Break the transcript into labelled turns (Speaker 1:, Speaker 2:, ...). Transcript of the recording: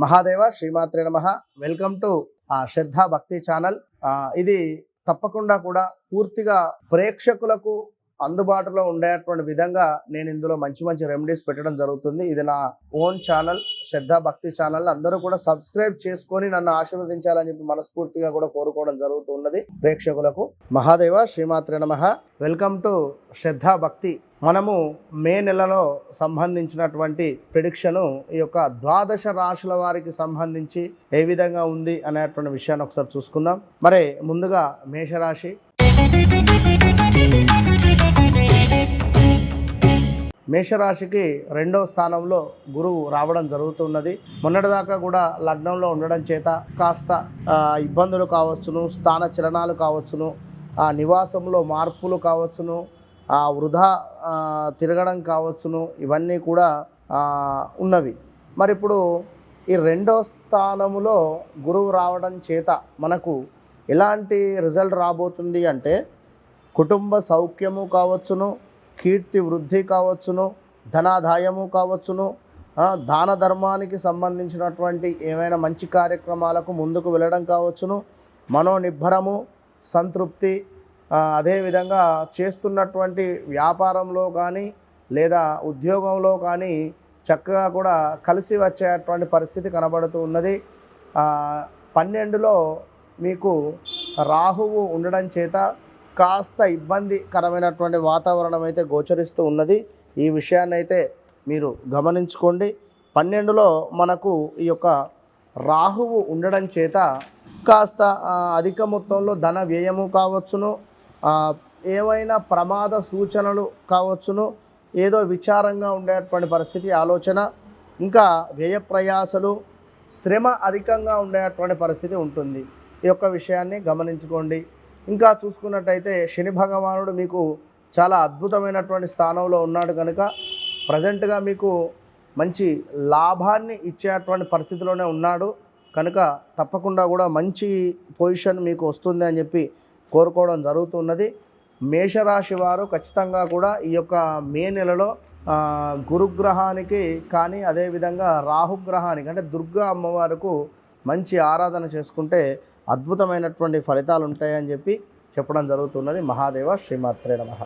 Speaker 1: మహాదేవ శ్రీమాత్రే నమః. Welcome to శ్రద్ధ భక్తి ఛానల్. ఇది తప్పకుండా కూడా పూర్తిగా ప్రేక్షకులకు అందుబాటులో ఉండేటువంటి విధంగా నేను ఇందులో మంచి మంచి రెమెడీస్ పెట్టడం జరుగుతుంది. ఇది నా ఓన్ ఛానల్, శ్రద్ధ భక్తి ఛానల్. అందరూ కూడా సబ్స్క్రైబ్ చేసుకొని నన్ను ఆశీర్వదించాలని చెప్పి మనస్ఫూర్తిగా కూడా కోరుకోవడం జరుగుతున్నది ప్రేక్షకులకు. మహాదేవ శ్రీమాత్రే నమః. వెల్కమ్ టు శ్రద్ధ భక్తి. మనము మే నెలలో సంబంధించినటువంటి ప్రిడిక్షను ఈ యొక్క ద్వాదశ రాశుల వారికి సంబంధించి ఏ విధంగా ఉంది అనేటువంటి విషయాన్ని ఒకసారి చూసుకుందాం. మరి ముందుగా మేషరాశి. మేషరాశికి 2వ స్థానంలో గురువు రావడం జరుగుతున్నది. మొన్నటిదాకా కూడా లగ్నంలో ఉండడం చేత కాస్త ఇబ్బందులు కావచ్చును, స్థాన చలనాలు కావచ్చును, నివాసంలో మార్పులు కావచ్చును, వృధా తిరగడం కావచ్చును, ఇవన్నీ కూడా ఉన్నవి. మరి ఇప్పుడు ఈ 2వ స్థానములో గురువు రావడం చేత మనకు ఎలాంటి రిజల్ట్ రాబోతుంది అంటే, కుటుంబ సౌఖ్యము కావచ్చును, కీర్తి వృద్ధి కావచ్చును, ధనాదాయము కావచ్చును, దాన ధర్మానికి సంబంధించినటువంటి ఏమైనా మంచి కార్యక్రమాలకు ముందుకు వెళ్ళడం కావచ్చును, మనోనిబ్బరము, సంతృప్తి, అదేవిధంగా చేస్తున్నటువంటి వ్యాపారంలో కానీ లేదా ఉద్యోగంలో కానీ చక్కగా కూడా కలిసి వచ్చేటువంటి పరిస్థితి కనబడుతూ ఉన్నది. 12లో మీకు రాహువు ఉండడం చేత కాస్త ఇబ్బందికరమైనటువంటి వాతావరణం అయితే గోచరిస్తూ ఉన్నది. ఈ విషయాన్ని అయితే మీరు గమనించుకోండి. 12లో మనకు ఈ యొక్క రాహువు ఉండడం చేత కాస్త అధిక మొత్తంలో ధన వ్యయము కావచ్చును, ఏవైనా ప్రమాద సూచనలు కావచ్చును, ఏదో విచారంగా ఉండేటువంటి పరిస్థితి, ఆలోచన, ఇంకా వ్యయ ప్రయాసలు, శ్రమ అధికంగా ఉండేటువంటి పరిస్థితి ఉంటుంది. ఈ యొక్క విషయాన్ని గమనించుకోండి. ఇంకా చూసుకున్నట్టయితే శని భగవానుడు మీకు చాలా అద్భుతమైనటువంటి స్థానంలో ఉన్నాడు కనుక ప్రజెంట్గా మీకు మంచి లాభాన్ని ఇచ్చేటువంటి పరిస్థితిలోనే ఉన్నాడు కనుక తప్పకుండా కూడా మంచి పొజిషన్ మీకు వస్తుంది అని చెప్పి కోరుకోవడం జరుగుతున్నది. మేషరాశి వారు ఖచ్చితంగా కూడా ఈ యొక్క మే నెలలో గురుగ్రహానికి కానీ అదేవిధంగా రాహుగ్రహానికి అంటే దుర్గా అమ్మవారికి మంచి ఆరాధన చేసుకుంటే అద్భుతమైనటువంటి ఫలితాలు ఉంటాయని చెప్పి చెప్పడం జరుగుతున్నది. మహాదేవ శ్రీమాత్రే నమః.